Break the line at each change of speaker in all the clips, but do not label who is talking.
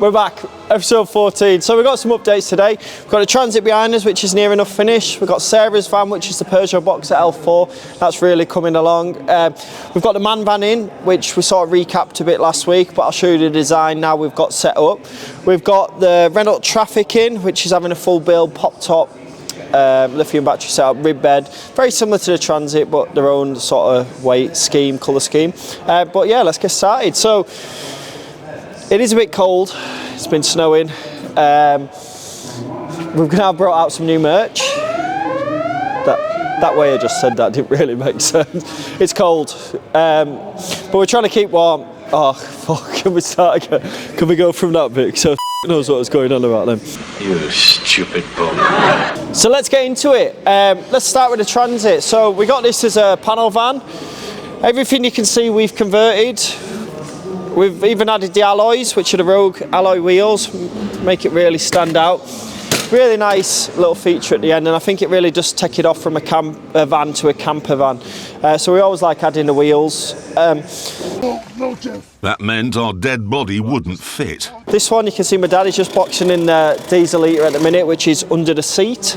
we're back, episode 14. So we've got some updates today. We've got a Transit behind us, which is near enough finished. We've got Sarah's van, which is the Peugeot Boxer L4. That's really coming along. We've got the man van in, which we sort of recapped a bit last week, but I'll show you the design now we've got set up. We've got the Renault Traffic in, which is having a full build, pop top, lithium battery setup, rib bed, very similar to the Transit, but their own sort of weight scheme, colour scheme. But yeah, let's get started. So it is a bit cold. It's been snowing. We've now brought out some new merch. That way I just said that didn't really make sense. It's cold, but we're trying to keep warm. Oh fuck! Can we start again? Can we go from that bit? So knows what was going on about them.
You stupid bum.
So let's get into it. Let's start with the Transit. So we got this as a panel van. Everything you can see we've converted. We've even added the alloys, which are the Rogue alloy wheels, make it really stand out. Really nice little feature at the end, and I think it really does take it off from a van to a camper van. So we always like adding the wheels.
That meant our dead body wouldn't fit.
This one, you can see my dad is just boxing in the diesel heater at the minute, which is under the seat.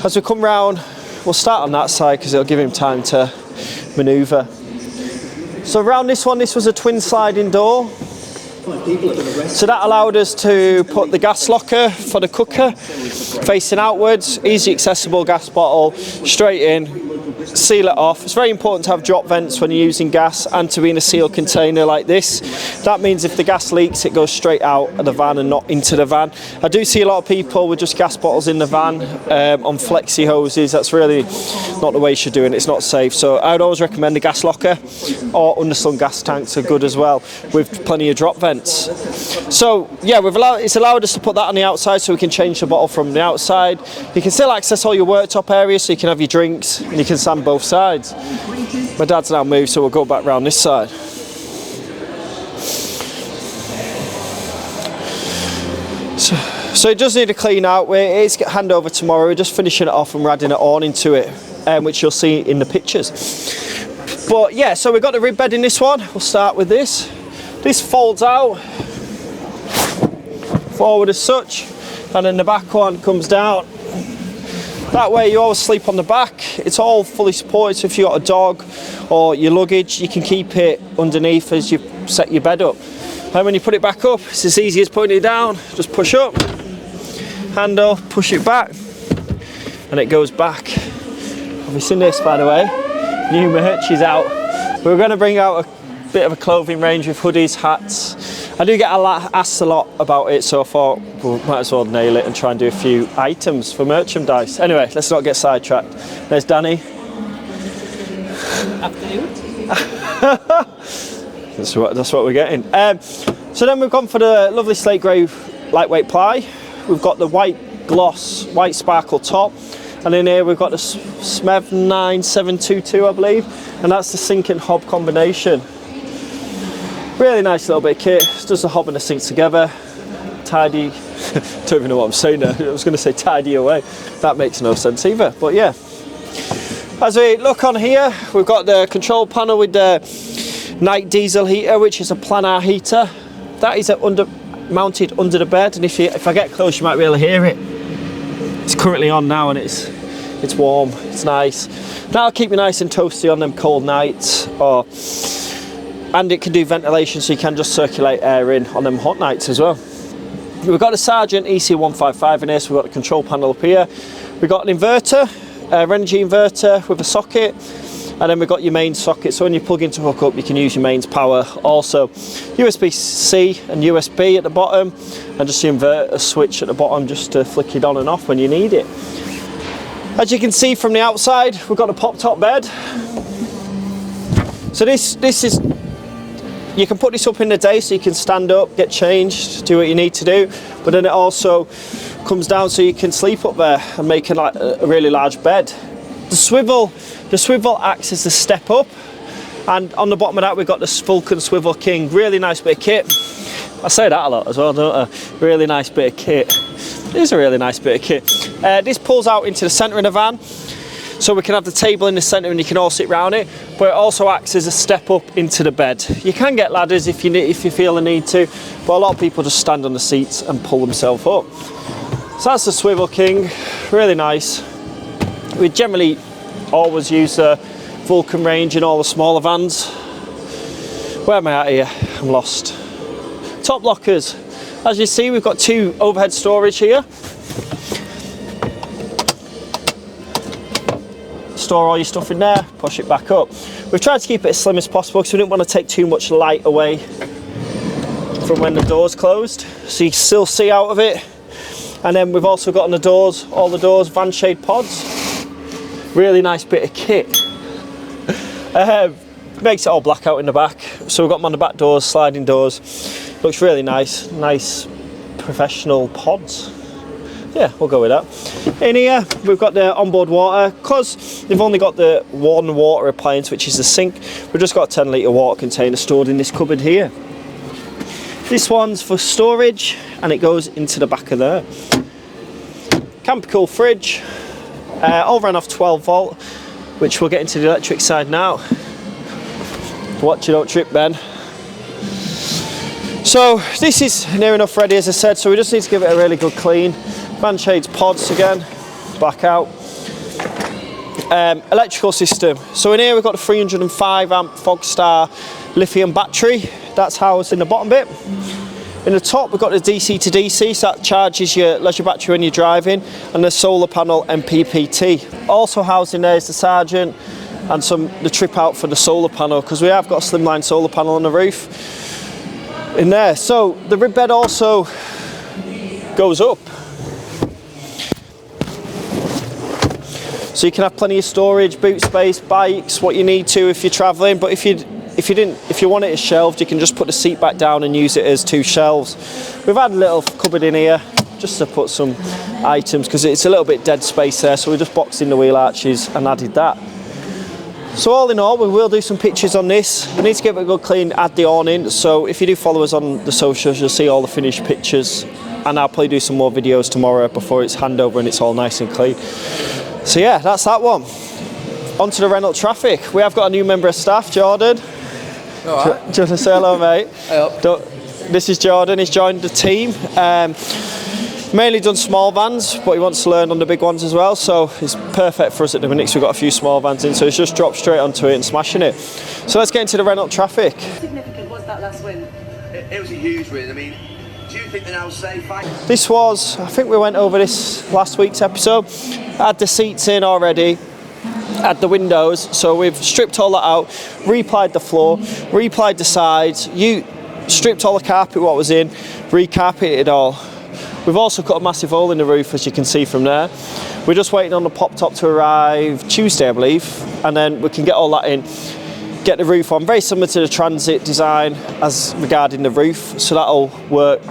As we come round, we'll start on that side because it'll give him time to manoeuvre. So around this one, this was a twin sliding door. So that allowed us to put the gas locker for the cooker facing outwards, easy accessible gas bottle, straight in, seal it off. It's very important to have drop vents when you're using gas and to be in a sealed container like this. That means if the gas leaks, it goes straight out of the van and not into the van. I do see a lot of people with just gas bottles in the van on flexi hoses. That's really not the way you should do it. It's not safe. So I would always recommend the gas locker, or underslung gas tanks are good as well, with plenty of drop vents. So yeah, it's allowed us to put that on the outside so we can change the bottle from the outside. You can still access all your worktop areas, so you can have your drinks and you can stand both sides. My dad's now moved, so we'll go back round this side. So it does need a clean out. It's handover tomorrow. We're just finishing it off and we're adding an awning to it, which you'll see in the pictures. But yeah, so we've got the rib bed in this one. We'll start with this. This folds out forward as such, and then the back one comes down. That way you always sleep on the back. It's all fully supported, so if you've got a dog or your luggage, you can keep it underneath as you set your bed up. And when you put it back up, it's as easy as putting it down. Just push up, handle, push it back, and it goes back. Have you seen this, by the way? New merch is out. We're going to bring out a bit of a clothing range with hoodies, hats. I do get asked a lot about it, so I thought we might as well nail it and try and do a few items for merchandise. Anyway, let's not get sidetracked. There's Danny.
Afternoon.
That's what we're getting. So then we've gone for the lovely slate grey lightweight ply. We've got the white gloss, white sparkle top. And in here we've got the SMEV 9722, I believe. And that's the sink and hob combination. Really nice little bit of kit. It does the hob and the sink together. Tidy. Don't even know what I'm saying there. I was going to say tidy away. That makes no sense either. But yeah. As we look on here, we've got the control panel with the night diesel heater, which is a planar heater. That is mounted under the bed, and if I get close, you might be able to hear it. It's currently on now, and it's warm. It's nice. That'll keep you nice and toasty on them cold nights, and it can do ventilation, so you can just circulate air in on them hot nights as well. We've got a Sargent EC155 in here, so we've got the control panel up here. We've got an inverter, energy inverter with a socket, and then we've got your main socket, so when you plug in to hook up, you can use your mains power. Also, USB-C and USB at the bottom, and just the inverter switch at the bottom just to flick it on and off when you need it. As you can see from the outside, we've got a pop-top bed. So this is, you can put this up in the day so you can stand up, get changed, do what you need to do, but then it also comes down so you can sleep up there and make a really large bed. The swivel acts as the step up, and on the bottom of that we've got the Vulcan Swivel King. Really nice bit of kit. I say that a lot as well, don't I? Really nice bit of kit. It is a really nice bit of kit. This pulls out into the centre of the van, so we can have the table in the centre and you can all sit around it. but it also acts as a step up into the bed. You can get ladders if you feel the need to, but a lot of people just stand on the seats and pull themselves up. So that's the Swivel King, really nice. We generally always use the Vulcan range in all the smaller vans. Where am I at here? I'm lost. Top lockers. As you see, we've got 2 overhead storage here. Store all your stuff in there, push it back up. We've tried to keep it as slim as possible because we didn't want to take too much light away from when the door's closed, so you can still see out of it. And then we've also got on the doors, all the doors, van shade pods. Really nice bit of kit. Makes it all black out in the back. So we've got them on the back doors, sliding doors. Looks really nice, nice professional pods. Yeah, we'll go with that. In here, we've got the onboard water. Because they've only got the one water appliance, which is the sink, we've just got a 10 litre water container stored in this cupboard here. This one's for storage, and it goes into the back of there. Camper Cool fridge, all ran off 12 volt, which we'll get into the electric side now. Watch you don't trip, Ben. So this is near enough ready, as I said, so we just need to give it a really good clean. Van shades pods again, back out. Electrical system. So in here we've got the 305 amp Fogstar lithium battery. That's housed in the bottom bit. In the top we've got the DC to DC, so that charges your leisure battery when you're driving, and the solar panel MPPT. Also housed in there is the Sergeant and the trip out for the solar panel, because we have got a slimline solar panel on the roof in there. So the rib bed also goes up, so you can have plenty of storage, boot space, bikes, what you need to if you're travelling. But if you want it as shelved, you can just put the seat back down and use it as 2 shelves. We've had a little cupboard in here just to put some items, because it's a little bit dead space there, so we just boxed in the wheel arches and added that. So all in all, we will do some pictures on this. We need to give it a good clean, add the awning. So if you do follow us on the socials, you'll see all the finished pictures, and I'll probably do some more videos tomorrow before it's handover and it's all nice and clean. So yeah, that's that one. On to the Renault Traffic. We have got a new member of staff, Jordan.
All right.
Do you want to say hello, mate?
Hey.
This is Jordan. He's joined the team. Mainly done small vans, but he wants to learn on the big ones as well, so it's perfect for us at the minute. So we've got a few small vans in, so he's just dropped straight onto it and smashing it. So let's get into the Renault Traffic.
How significant was that last win?
It was a huge win. I mean, do you think they're now safe?
This was, I think we went over this last week's episode. Had the seats in already, had the windows, so we've stripped all that out, replied the floor, replied the sides, stripped all the carpet what was in, recarpeted it all. We've also cut a massive hole in the roof, as you can see from there. We're just waiting on the pop top to arrive Tuesday, I believe, and then we can get all that in, get the roof on. Very similar to the Transit design as regarding the roof, so that'll work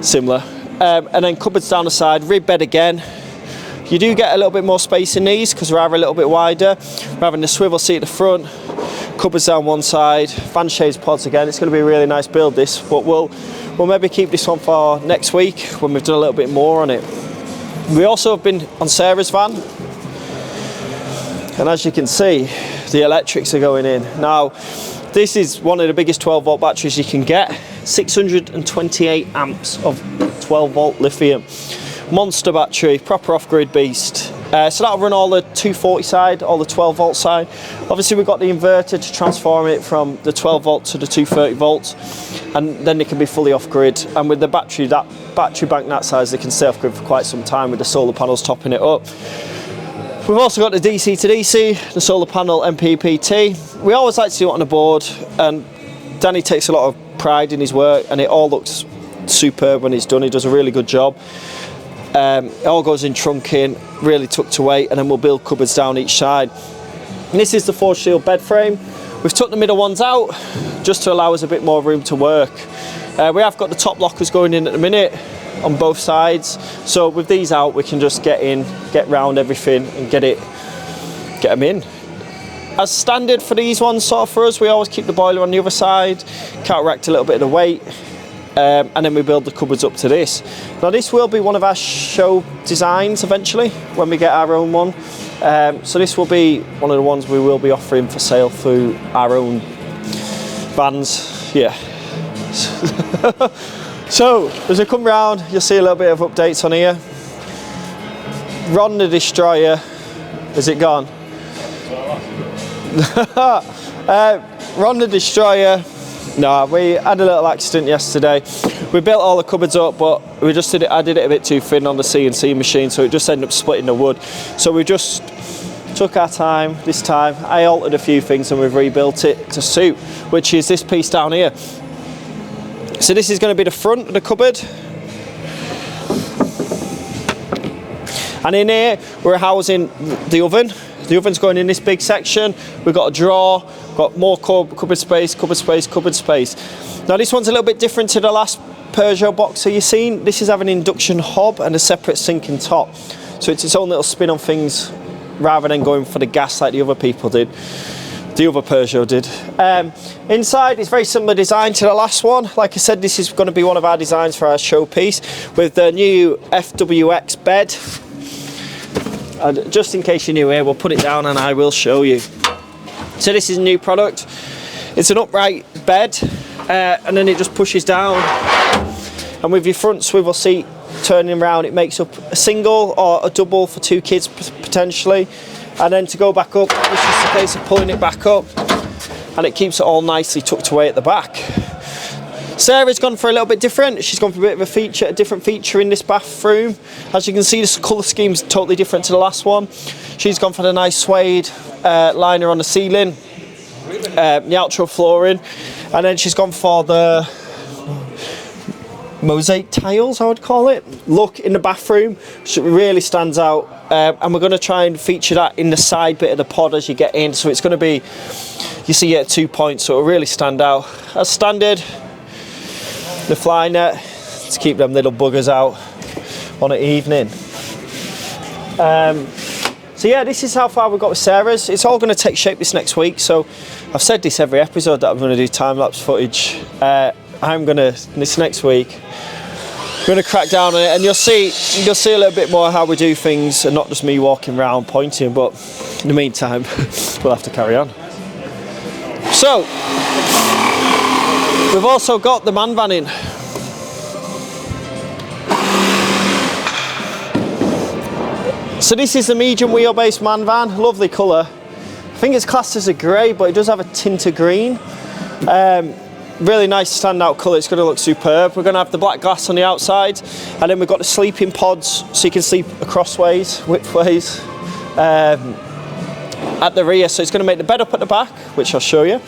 similar. And then cupboards down the side, rib bed again. You do get a little bit more space in these because we are a little bit wider. We're having the swivel seat at the front, cupboards down one side, fan shades pods again. It's going to be a really nice build, this, but we'll maybe keep this one for next week when we've done a little bit more on it. We also have been on Sarah's van, and as you can see, the electrics are going in. Now, this is one of the biggest 12 volt batteries you can get, 628 amps of 12 volt lithium. Monster battery, proper off-grid beast. So that'll run all the 240 side, all the 12 volt side. Obviously we've got the inverter to transform it from the 12 volt to the 230 volts, and then they can be fully off-grid. And with the battery, that battery bank that size, they can stay off-grid for quite some time with the solar panels topping it up. We've also got the DC to DC, the solar panel MPPT. We always like to do it on the board, and Danny takes a lot of pride in his work, and it all looks superb when it's done. He does a really good job. It all goes in trunking, really tucked away, and then we'll build cupboards down each side. And this is the forged steel bed frame. We've took the middle ones out just to allow us a bit more room to work. We have got the top lockers going in at the minute on both sides, so with these out we can just get in, get round everything and get them in. As standard for these ones, sort of for us, we always keep the boiler on the other side, counteract a little bit of the weight. And then we build the cupboards up to this. Now this will be one of our show designs eventually when we get our own one. So this will be one of the ones we will be offering for sale through our own vans. Yeah. So as we come round, you'll see a little bit of updates on here. Ron the Destroyer, is it gone? Ron the Destroyer. No, we had a little accident yesterday. We built all the cupboards up, but we just did it. I did it a bit too thin on the CNC machine, so it just ended up splitting the wood. So we just took our time this time. I altered a few things and we've rebuilt it to suit, which is this piece down here. So this is going to be the front of the cupboard. And in here, we're housing the oven. The oven's going in this big section. We've got a drawer, got more cupboard space, cupboard space, cupboard space. Now this one's a little bit different to the last Peugeot Boxer you've seen. This is having an induction hob and a separate sink and top. So it's its own little spin on things rather than going for the gas like the other people did. The other Peugeot did. Inside is very similar design to the last one. Like I said, this is going to be one of our designs for our showpiece with the new FWX bed. And just in case you're new here, we'll put it down and I will show you. So this is a new product. It's an upright bed and then it just pushes down. And with your front swivel seat turning around, it makes up a single or a double for 2 kids potentially. And then to go back up, it's just a case of pulling it back up and it keeps it all nicely tucked away at the back. Sarah's gone for a little bit different. She's gone for a bit of a different feature in this bathroom. As you can see, this colour scheme is totally different to the last one. She's gone for the nice suede liner on the ceiling, the outro flooring, and then she's gone for the mosaic tiles, I would call it, look in the bathroom. So it really stands out, and we're going to try and feature that in the side bit of the pod as you get in. So it's going to be, you see at 2 points, so it'll really stand out. As standard, the fly net to keep them little buggers out on an evening. So yeah, this is how far we've got with Sarah's. It's all going to take shape this next week. So I've said this every episode that I'm going to do time-lapse footage. I'm going to, this next week, I'm going to crack down on it, and you'll see a little bit more how we do things, and not just me walking around pointing. But in the meantime, we'll have to carry on. So we've also got the man van in. So this is the medium wheelbase man van, lovely colour. I think it's classed as a grey, but it does have a tint of green. Really nice standout colour, it's going to look superb. We're going to have the black glass on the outside, and then we've got the sleeping pods, so you can sleep acrossways, widthways, at the rear. So it's going to make the bed up at the back, which I'll show you.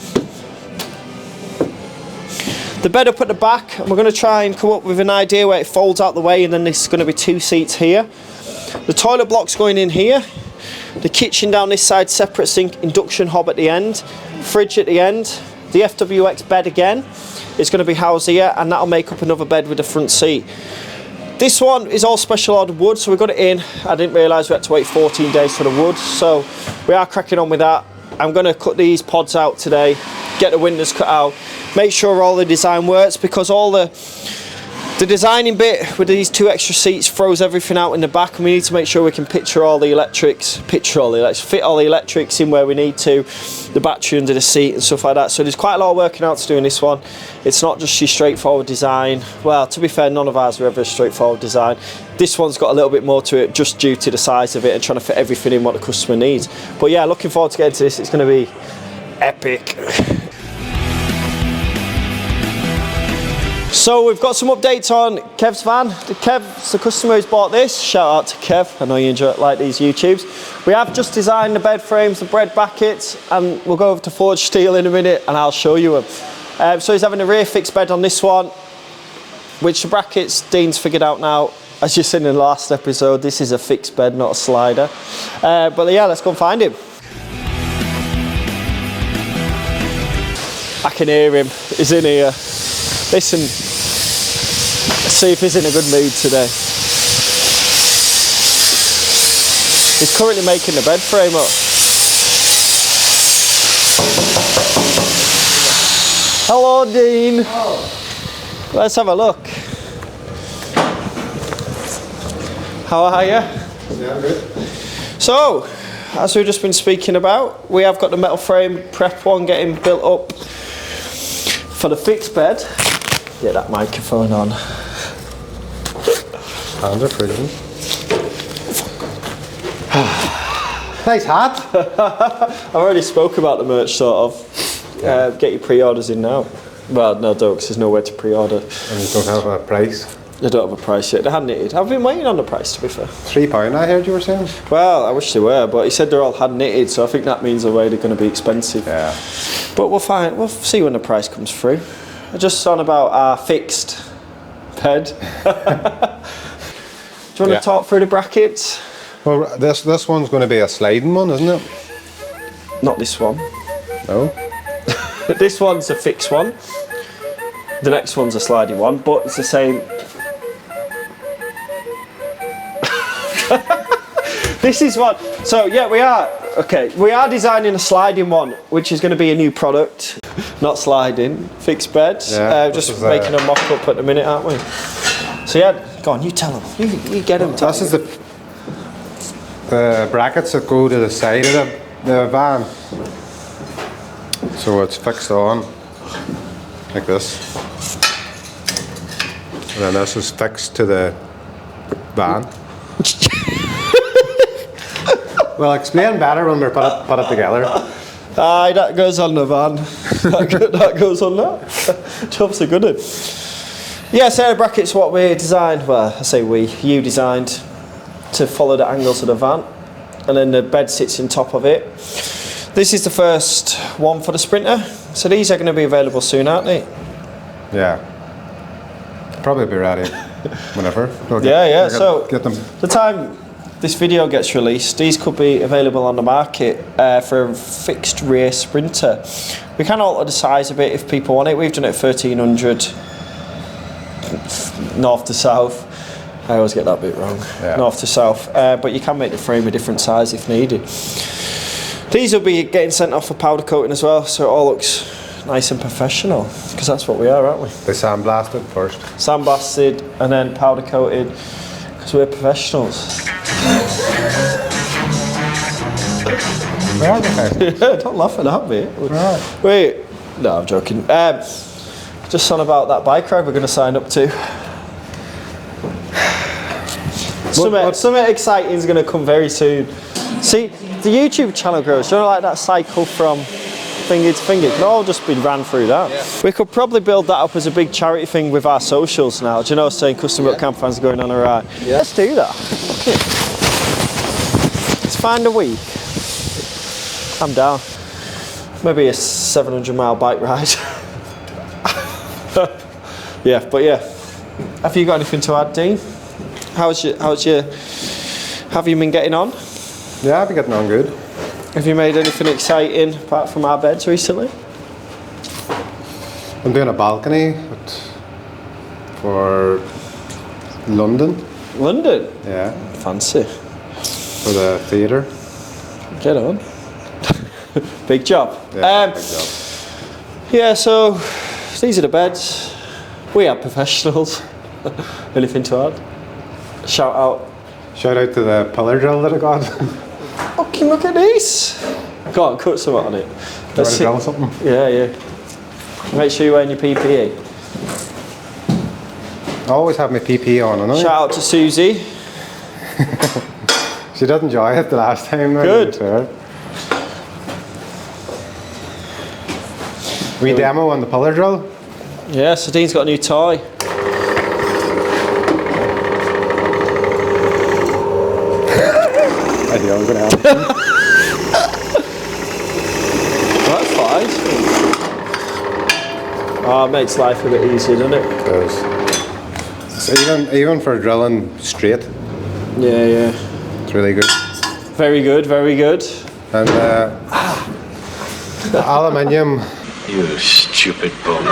The bed up at the back, and we're going to try and come up with an idea where it folds out the way, and then there's going to be 2 seats here. The toilet block's going in here. The kitchen down this side, separate sink, induction hob at the end, fridge at the end. The FWX bed again is going to be housed here, and that'll make up another bed with a front seat. This one is all special ordered wood, so we got it in. I didn't realise we had to wait 14 days for the wood, so we are cracking on with that. I'm going to cut these pods out today, get the windows cut out, make sure all the design works, because all the designing bit with these 2 extra seats throws everything out in the back, and we need to make sure we can fit all the electrics in where we need to, the battery under the seat and stuff like that. So there's quite a lot of working out to do in this one. It's not just your straightforward design. Well, to be fair, none of ours are ever a straightforward design. This one's got a little bit more to it, just due to the size of it and trying to fit everything in what the customer needs. But yeah, looking forward to getting to this. It's going to be epic. So we've got some updates on Kev's van. Kev's the customer who's bought this. Shout out to Kev. I know you like these YouTubes. We have just designed the bed frames, the bread brackets, and we'll go over to Forge Steel in a minute and I'll show you them. So he's having a rear fixed bed on this one, which the brackets Dean's figured out now. As you've seen in the last episode, this is a fixed bed, not a slider. But yeah, let's go and find him. I can hear him. He's in here. Listen, let's see if he's in a good mood today. He's currently making the bed frame up. Hello, Dean. Oh. Let's have a look. How are you?
Yeah, I'm good.
So, as we've just been speaking about, we have got the metal frame prep one getting built up for the fixed bed. Get that microphone on.
Hands are freezing. Nice hat.
I've already spoke about the merch, sort of. Get your pre-orders in now. Well, no, don't, because there's nowhere to pre-order.
And you don't have a price.
They don't have a price yet. They're hand knitted. I've been waiting on the price, to be fair.
£3 I heard you were saying?
Well, I wish they were, but he said they're all hand knitted, so I think that means the way they're going to be expensive.
Yeah.
But we'll find. We'll see when the price comes through. I just on about our fixed bed. Do you want to talk through the brackets?
Well, this one's going to be a sliding one, isn't it?
Not this one.
No.
This one's a fixed one. The next one's a sliding one, but it's the same. This is what. So yeah, we are designing a sliding one, which is going to be a new product, not sliding, fixed beds.
Yeah,
just making a mock-up at the minute, aren't we? So yeah, go on, you tell them. You get them.
This is the brackets that go to the side of the van. So it's fixed on like this. And then this is fixed to the van. We'll explain better when we put it together.
Aye, that goes on the van. that goes on that. Jobs are good. Yeah, so the brackets what we designed, well, I say you designed to follow the angles of the van, and then the bed sits on top of it. This is the first one for the Sprinter, so these are going to be available soon, aren't they?
Yeah. Probably be ready whenever.
So
get them.
The time this video gets released, these could be available on the market for a fixed rear Sprinter. We can alter the size a bit if people want it. We've done it 1300 north to south. I always get that bit wrong.
Yeah.
North to south, but you can make the frame a different size if needed. These will be getting sent off for powder coating as well, so it all looks nice and professional, because that's what we are, aren't we?
They sandblasted first.
Sandblasted and then powder coated, because we're professionals.
Where are they?
Yeah, don't laugh at that bit.
Right.
Wait, no, I'm joking. Just on about that bike ride we're going to sign up to. Something exciting is going to come very soon. See, the YouTube channel grows. You know, like that cycle from finger to finger. It's all just been ran through that. Yeah. We could probably build that up as a big charity thing with our socials now. Do you know, saying custom built Campervans going on a ride? Yeah. Let's do that. Okay. Let's find a week. I'm down. Maybe a 700-mile bike ride. Yeah, but yeah. Have you got anything to add, Dean? Have you been getting on?
Yeah, I've been getting on good.
Have you made anything exciting apart from our beds recently?
I'm doing a balcony for London.
London?
Yeah.
Fancy.
For the theatre.
Get on. Big job.
Yeah, big job.
Yeah, so these are the beds. We are professionals. Anything to add? Shout out
to the pillar drill that I got.
Fucking look at this. Go on, cut something on it.
Let's see. Drill something?
Yeah. Make sure you're wearing your PPE.
I always have my PPE on, don't I?
Shout out to Susie.
She did enjoy it the last time.
Good.
We demo on the pillar drill.
Yeah, so Dean's got a new toy.
I think I'm going to have it.
That's fine. Oh, it makes life a bit easier, doesn't it?
It does. So even for drilling straight.
Yeah.
It's really good.
Very good.
And aluminium.
You stupid bum.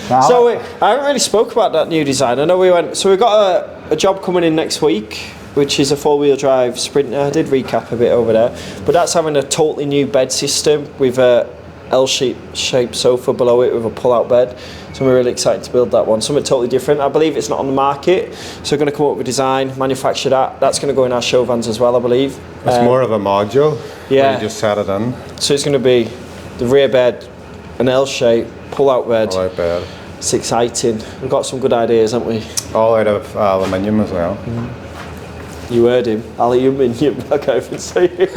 So I haven't really spoke about that new design. I know we got a job coming in next week, which is a 4-wheel drive Sprinter. I did recap a bit over there, but that's having a totally new bed system with L-shaped sofa below it with a pull-out bed. So we're really excited to build that one. Something totally different. I believe it's not on the market, so we're going to come up with a design, manufacture that. That's going to go in our show vans as well, I believe.
It's more of a module.
Yeah.
Where you just set it in.
So it's going to be the rear bed, an L shape, pull-out bed.
Pull-out bed.
It's exciting. We've got some good ideas, haven't we?
All out of aluminium as well.
You heard him. Aluminium. I can't even say it.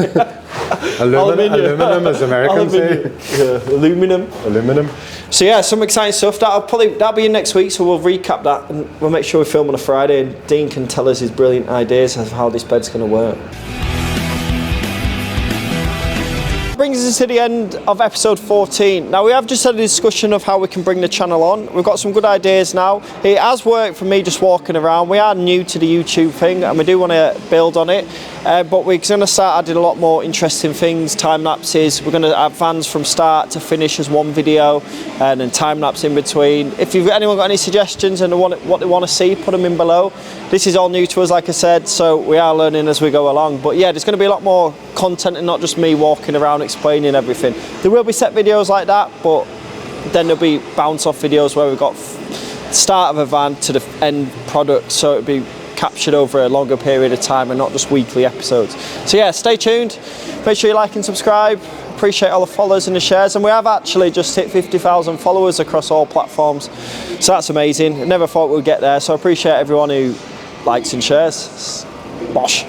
Aluminum, as Americans say.
Yeah, aluminum.
Aluminum.
So yeah, some exciting stuff. That'll be in next week. So we'll recap that and we'll make sure we film on a Friday. And Dean can tell us his brilliant ideas of how this bed's going to work. Brings us to the end of episode 14. Now we have just had a discussion of how we can bring the channel on. We've got some good ideas now. It has worked for me just walking around. We are new to the YouTube thing and we do want to build on it, but we're going to start adding a lot more interesting things, time lapses. We're going to have vans from start to finish as one video and then time lapse in between. If anyone got any suggestions and what they want to see, put them in below. This is all new to us, like I said, so we are learning as we go along. But yeah, there's going to be a lot more content and not just me walking around explaining everything. There will be set videos like that, but then there'll be bounce off videos where we've got start of a van to the end product, so it'll be captured over a longer period of time and not just weekly episodes. So yeah, stay tuned. Make sure you like and subscribe. Appreciate all the follows and the shares, and we have actually just hit 50,000 followers across all platforms, so that's amazing. I never thought we'd get there, so I appreciate everyone who likes and shares. Bosh.